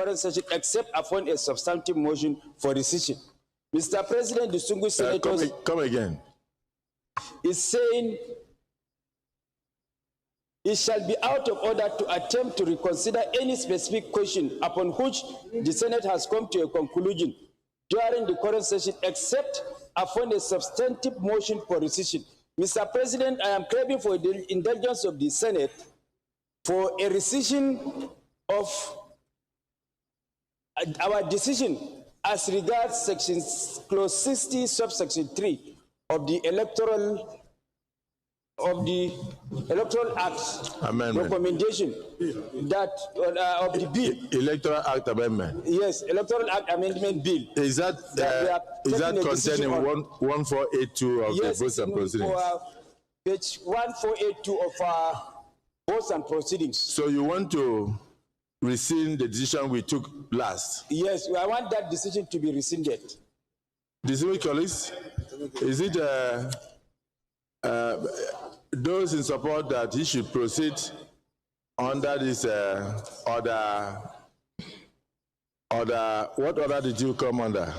current session except upon a substantive motion for rescission. Mr. President, distinguished senators, come again. Is saying it shall be out of order to attempt to reconsider any specific question upon which the Senate has come to a conclusion during the current session except upon a substantive motion for rescission. Mr. President, I am craving for the indulgence of the Senate for a rescission of our decision as regards clause 60 subsection 3 of the electoral Act amendment recommendation that of the bill. Electoral Act amendment. Yes, Electoral Act Amendment Bill. Is that contained in 1482 of the Votes and Proceedings? Page 1482 of our Votes and Proceedings. So you want to rescind the decision we took last? Yes, I want that decision to be rescinded. Distinguished colleagues, is it those in support that he should proceed under this order? What order did you come under?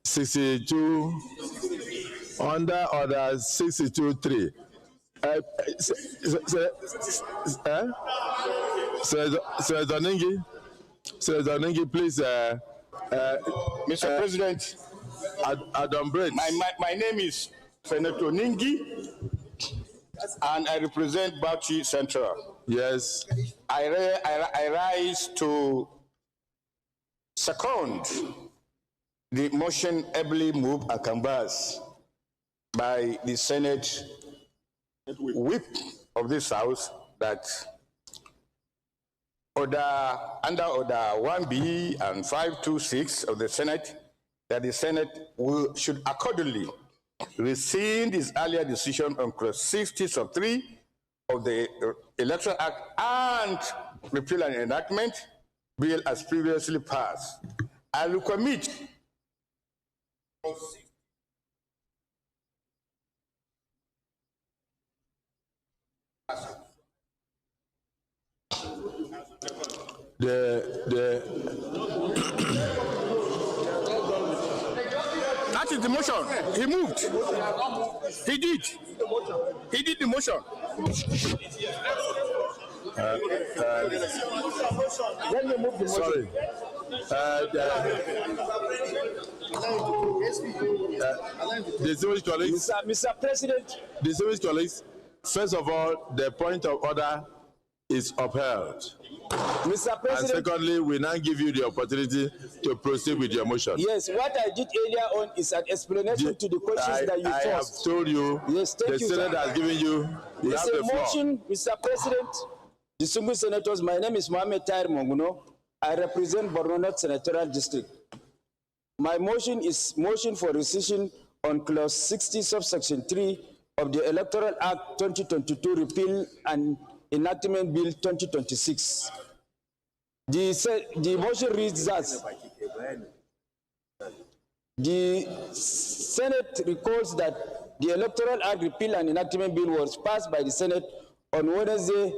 62 under order 62.3. Senator Ningi, please. Mr. President, Adam Brett. My name is Senator Ningi, and I represent Bauchi Central. Yes. I rise to second the motion ably moved and canvassed by the Senate whip of this House that under order 1B and 526 of the Senate, that the Senate should accordingly rescind its earlier decision on clause 60 sub 3 of the Electoral Act and repeal and enactment bill as previously passed. I will commit that is the motion. He moved. He did. He did the motion. Let me move the motion. Sorry. Distinguished colleagues. Mr. President. Distinguished colleagues, first of all, the point of order is upheld. Mr. President. And secondly, we now give you the opportunity to proceed with your motion. Yes, what I did earlier on is an explanation to the questions that you posed. I have told you, yes, thank the Senate has given you the motion, Mr. President. Distinguished senators, my name is Mohamed Tahir Monguno. I represent Borno North Senatorial District. My motion is motion for rescission on clause 60 subsection 3 of the Electoral Act 2022 repeal and enactment bill 2026. The motion reads as the Senate recalls that the Electoral Act repeal and enactment bill was passed by the Senate on Wednesday,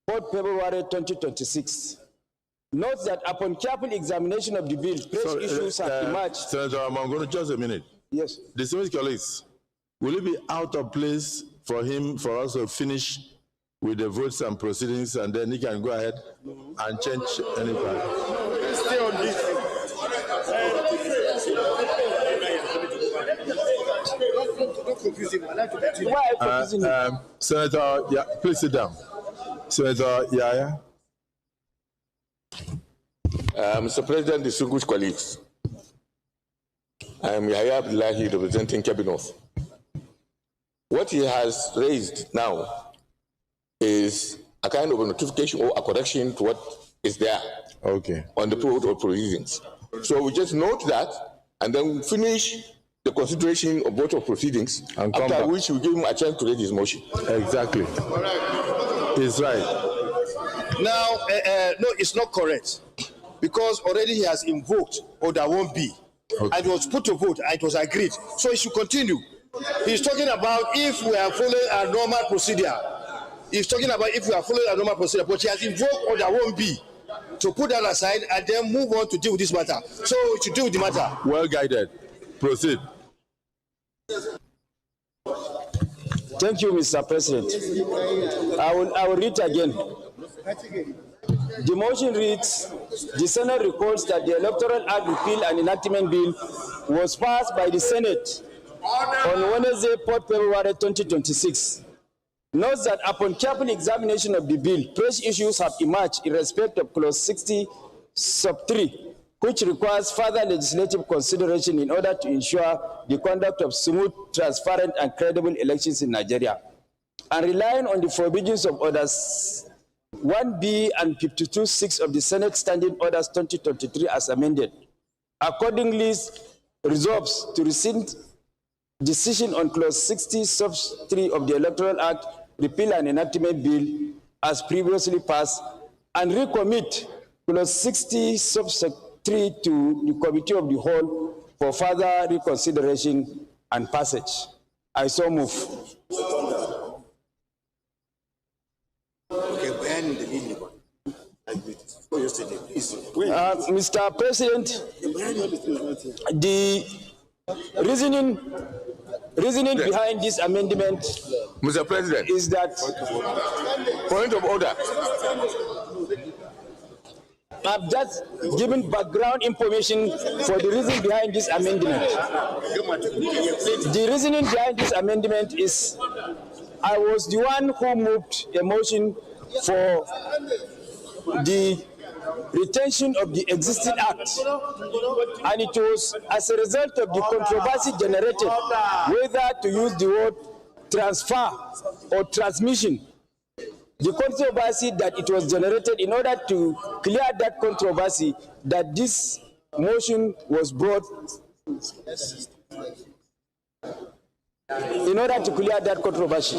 4th February 2026. Note that upon careful examination of the bill, fresh issues have emerged. Senator Mangunu, just a minute. Yes. Distinguished colleagues, will it be out of place for us to finish with the votes and proceedings, and then he can go ahead and change any part? Stay on this. Don't confuse him. I like to continue. Why are you confusing him? Senator, yeah, please sit down. Senator Yaya. Mr. President, distinguished colleagues, I am Yahya Abdullahi representing Cabinet. What he has raised now is a kind of a notification or a correction to what is there on the protocol proceedings. So we just note that and then we finish the consideration of both of proceedings, and after which we give him a chance to raise his motion. Exactly. He's right. Now, no, it's not correct, because already he has invoked order 1B, and it was put to vote, and it was agreed. So he should continue. He's talking about if we are following a normal procedure, He's talking about if we are following a normal procedure, but he has invoked order 1B to put that aside and then move on to deal with this matter. So to deal with the matter. Well guided. Proceed. Thank you, Mr. President. I will read again. The motion reads, the Senate recalls that the Electoral Act Repeal and Enactment Bill was passed by the Senate on Wednesday, 4th February 2026. Notes that upon careful examination of the bill, fresh issues have emerged in respect of Clause 60, Sub 3, which requires further legislative consideration in order to ensure the conduct of smooth, transparent, and credible elections in Nigeria. And relying on the provisions of Orders 1B and 52.6 of the Senate Standing Orders 2023 as amended, accordingly resolves to rescind decision on Clause 60, Sub 3 of the Electoral Act, Repeal and Enactment Bill as previously passed, and recommit Clause 60, Sub 3 to the Committee of the Whole for further reconsideration and passage. I so move. Mr. President, the reasoning behind this amendment, Mr. President, is that point of order. I've just given background information for the reason behind this amendment. The reasoning behind this amendment is I was the one who moved a motion for the retention of the existing act, and it was as a result of the controversy generated whether to use the word transfer or transmission. The controversy that it was generated, in order to clear that controversy, that this motion was brought in order to clear that controversy.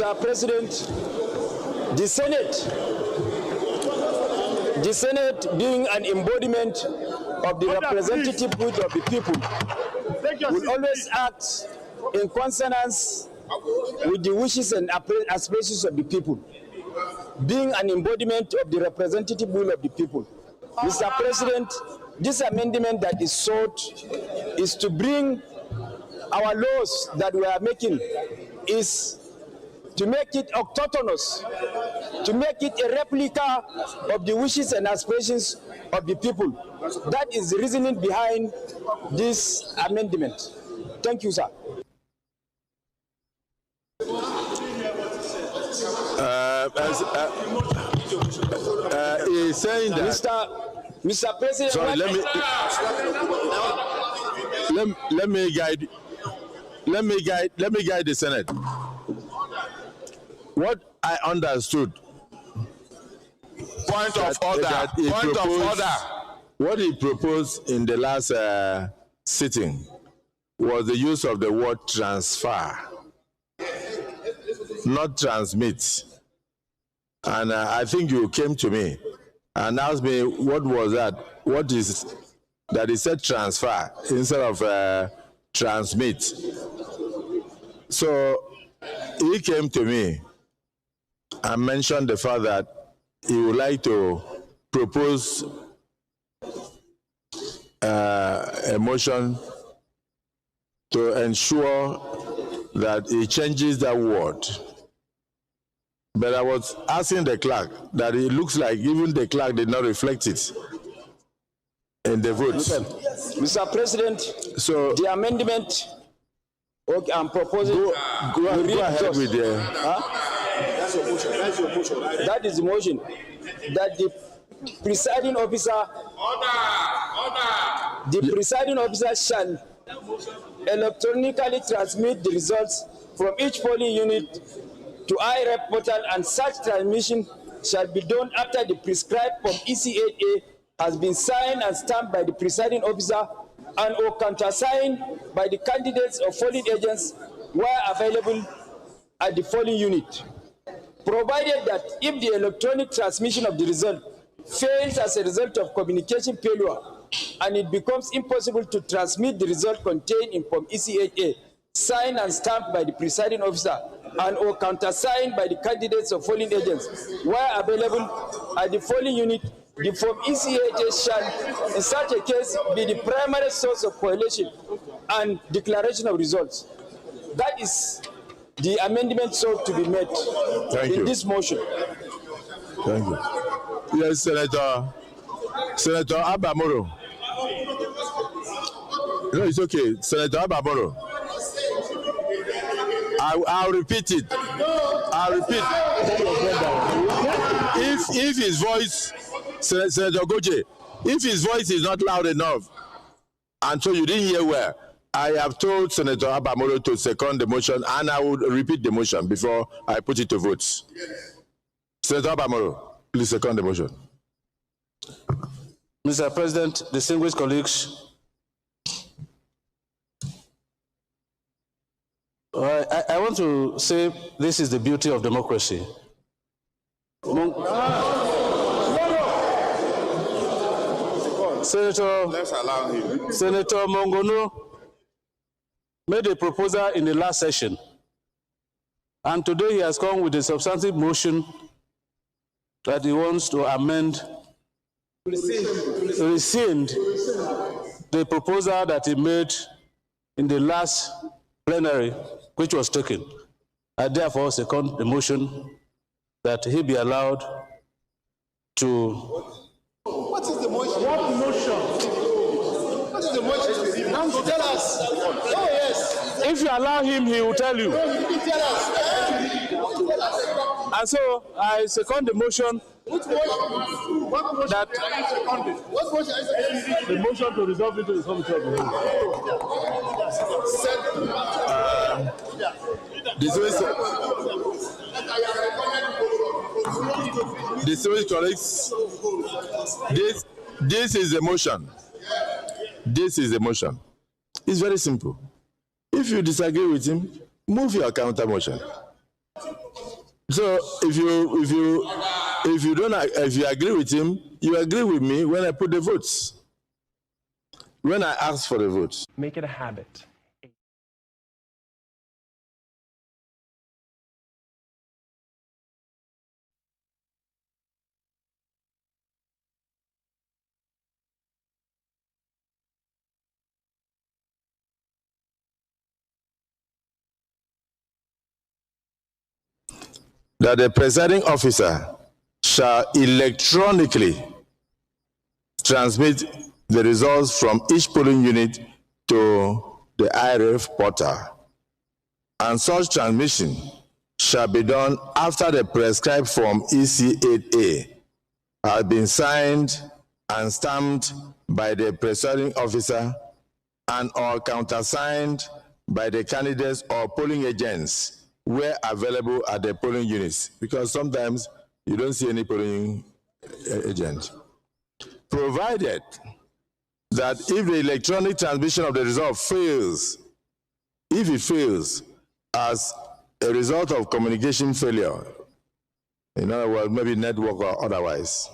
Mr. President, the Senate being an embodiment of the representative will of the people, will always act in consonance with the wishes and aspirations of the people, being an embodiment of the representative will of the people. Mr. President, this amendment that is sought is to bring our laws that we are making is to make it autonomous, to make it a replica of the wishes and aspirations of the people. That is the reasoning behind this amendment. Thank you, sir. He's saying that. Mr. President. Sorry, let me guide the Senate. What I understood. Point of order. Point of order. What he proposed in the last sitting was the use of the word transfer, not transmit. And I think you came to me and asked me what was that? What is that? He said transfer instead of transmit. So he came to me and mentioned the fact that he would like to propose a motion to ensure that he changes that word. But I was asking the clerk that it looks like even the clerk did not reflect it in the votes. Okay. Mr. President, so the amendment I'm proposing. Go ahead with the. That's your motion. That's your motion. That is the motion. That the presiding officer. The presiding officer shall electronically transmit the results from each polling unit to IREP portal, and such transmission shall be done after the prescribed Form EC8A has been signed and stamped by the presiding officer and or countersigned by the candidates or polling agents where available at the polling unit. Provided that if the electronic transmission of the result fails as a result of communication failure and it becomes impossible to transmit the result contained in Form EC8A, signed and stamped by the presiding officer and or countersigned by the candidates or polling agents where available at the polling unit, the Form EC8A shall, in such a case, be the primary source of correlation and declaration of results. That is the amendment sought to be made in this motion. Thank you. Yes, Senator Abamoro. No, it's okay. Senator Abamoro. I'll repeat it. I'll repeat. If his voice, Senator Goje, if his voice is not loud enough, and so you didn't hear well, I have told Senator Abamoro to second the motion, and I will repeat the motion before I put it to votes. Senator Abamoro, please second the motion. Mr. President, distinguished colleagues, I want to say this is the beauty of democracy. Senator Mongono made a proposal in the last session, and today he has come with a substantive motion that he wants to amend, rescind the proposal that he made in the last plenary, which was taken. I therefore second the motion that he be allowed to. What is the motion? What motion? What is the motion? Now tell us. Oh yes. If you allow him, he will tell you. Tell us. And so I second the motion. What motion? What motion? That What motion is it? the motion to resolve it to the committee of the whole. Distinguished colleagues, this is the motion. This is the motion. It's very simple. If you disagree with him, move your counter motion. So if you agree with him, you agree with me when I put the votes. When I ask for the votes. Make it a habit that the presiding officer shall electronically transmit the results from each polling unit to the IRF portal, and such transmission shall be done after the prescribed Form EC8A has been signed and stamped by the presiding officer and or countersigned by the candidates or polling agents where available at the polling units, because sometimes you don't see any polling agent. Provided that if the electronic transmission of the result fails, if it fails as a result of communication failure, in other words, maybe network or otherwise,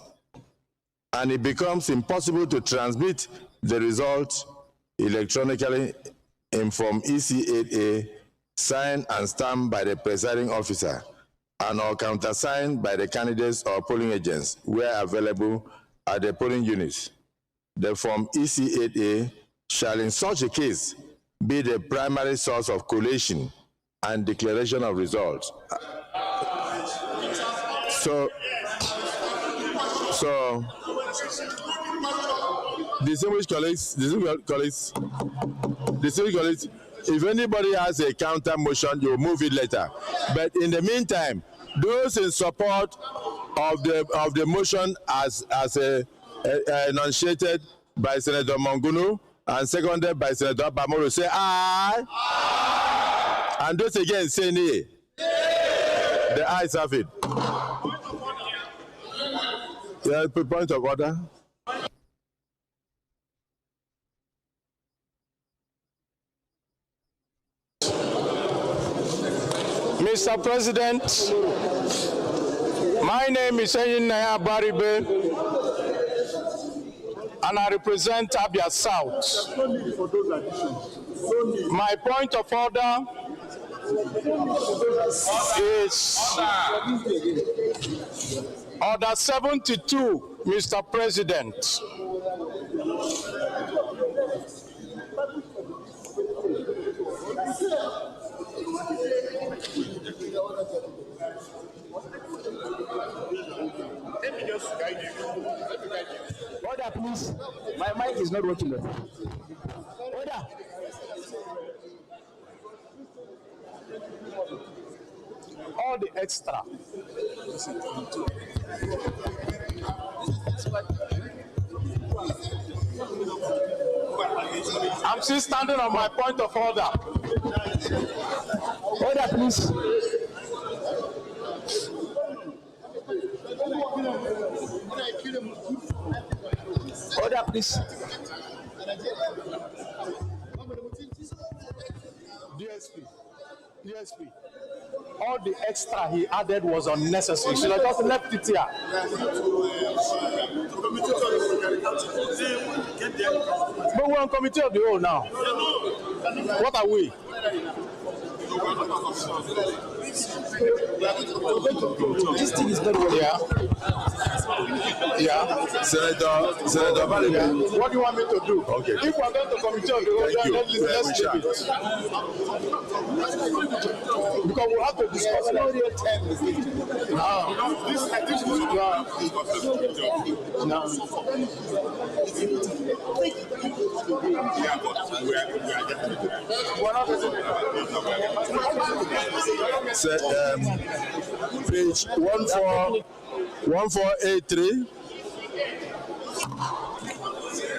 and it becomes impossible to transmit the result electronically in Form EC8A, signed and stamped by the presiding officer and or countersigned by the candidates or polling agents where available at the polling units, the Form EC8A shall in such a case be the primary source of collation and declaration of results. So distinguished colleagues, if anybody has a counter motion, you move it later. But in the meantime, those in support of the motion as enunciated by Senator Mongunu and seconded by Senator Bamoro, say aye. Aye. And those again say nay. The ayes have it. Yeah, point of order. Mr. President, my name is Naya Baribe, and I represent Abia South. My point of order is Order 72, Mr. President. Order, please. My mic is not working. Order. All the extra. I'm still standing on my point of order. Order, please. Order, please. DSP. All the extra he added was unnecessary. Should I just left it here? But we're on committee of the whole now. What are we? This thing is not working. Yeah. Senator Baribe. What do you want me to do? Okay. If we're going to committee of the whole, let's leave it. Because we'll have to discuss it. Page 1483.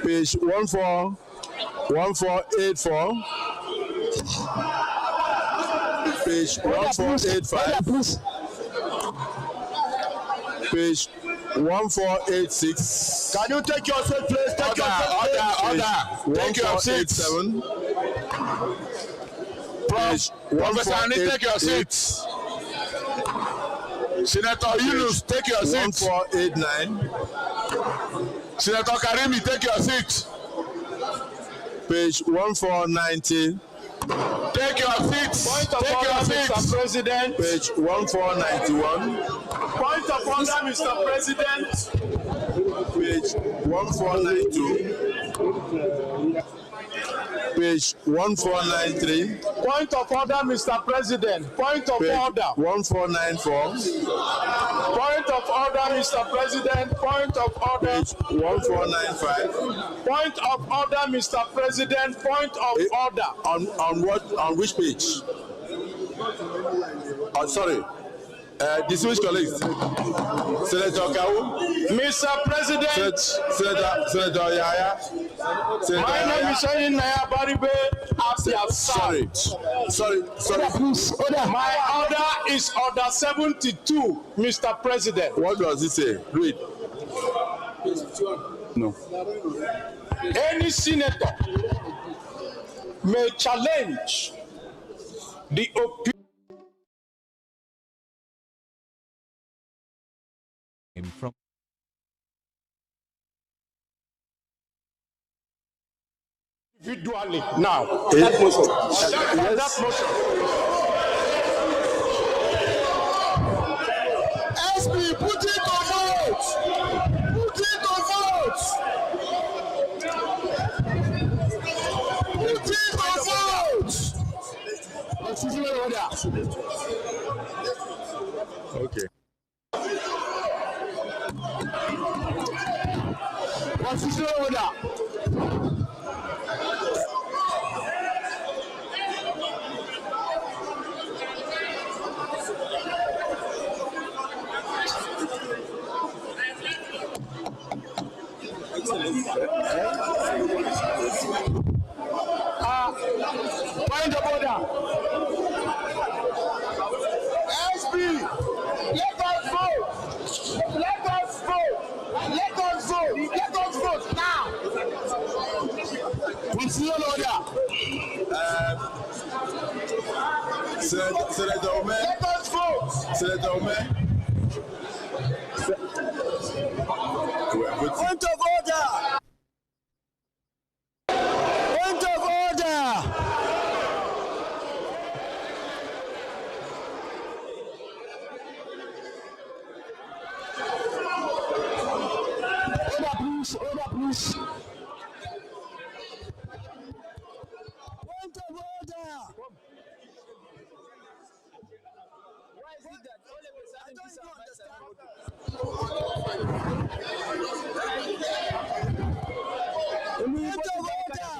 Page 1484. Page 1485. Page 1486. Can you take your seat, please? Take your seat. Order. Take your seats. Professor Ani, take your seats. Senator Yunus, take your seat. 1489. Senator Karimi, take your seat. Page 1490. Take your seats. Point of Take order, your seats. Mr. President. Page 1491. Point of order, Mr. President. Page 1492. Page 1493. Point of order, Mr. President. Point of Page order. 1494. Point of order, Mr. President. Point of order. Page 1495. Point of order, Mr. President. Point of order. On what? On which page? Oh, sorry. Distinguished colleagues. Senator Kau. Mr. President. Senator Yaya. My name is Naya Baribe. Sorry. Please, order. My order is order 72, Mr. President. What does it say? Read. No. Any senator may challenge the opinion from individually now. That motion. That motion. SB, put it on vote. Put it on vote. Put it on vote. Procedural order. Okay. Procedural order. Point of order. SB, let us vote. Let us vote. Let us vote. Let us vote now. Procedural order. Senator Omer. Let us vote. Senator Omer. Point of order. Point of order. Order, please. Order, please. Point of order. Why is it that all of a sudden this Point of order.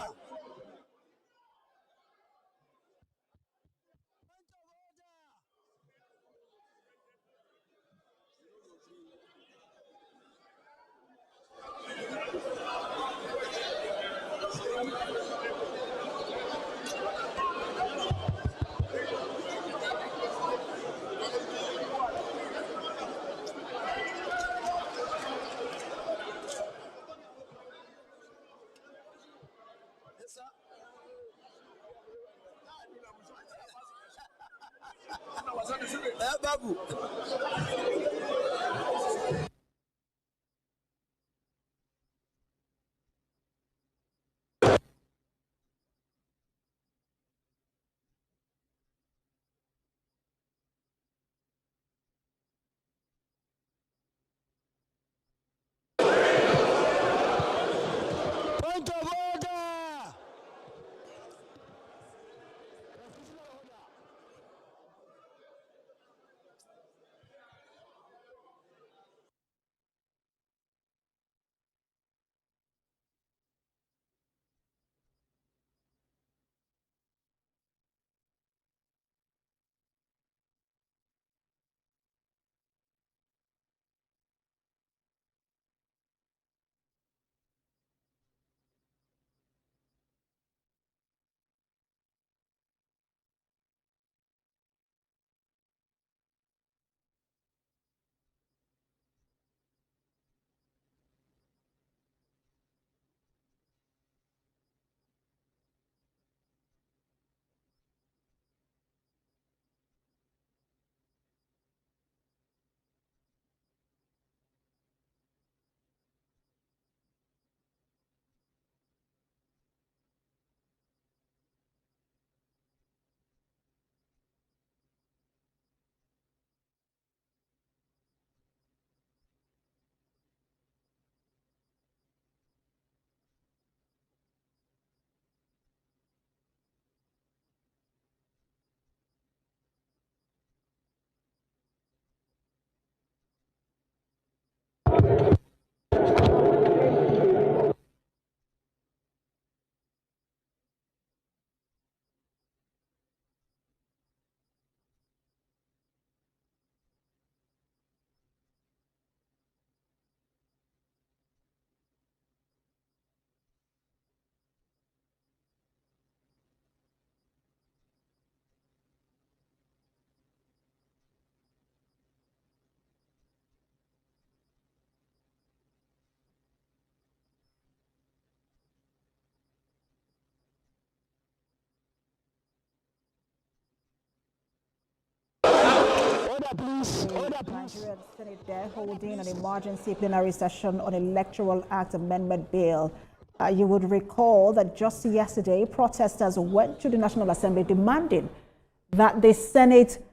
Babu. Point of order. Nigerian Senate there holding an emergency plenary session on Electoral Act Amendment Bill. You would recall that just yesterday, protesters went to the National Assembly demanding that the Senate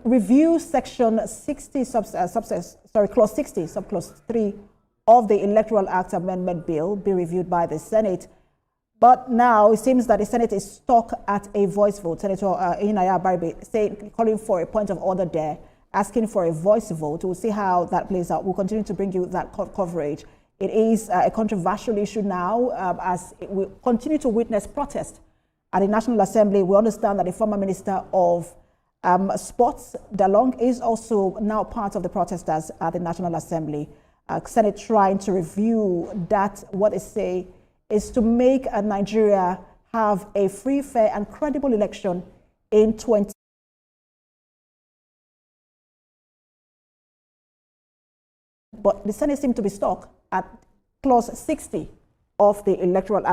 review Section 60, Clause 60, Subclause 3 of the Electoral Act Amendment Bill be reviewed by the Senate. But now it seems that the Senate is stuck at a voice vote. Senator INEC calling for a point of order there, asking for a voice vote. We'll see how that plays out. We'll continue to bring you that coverage. It is a controversial issue now as we continue to witness protest at the National Assembly. We understand that the former Minister of Sports, Dalong, is also now part of the protesters at the National Assembly. Senate trying to review that, what they say is to make Nigeria have a free, fair and credible election in 20. But the Senate seemed to be stuck at Clause 60 of the Electoral Act.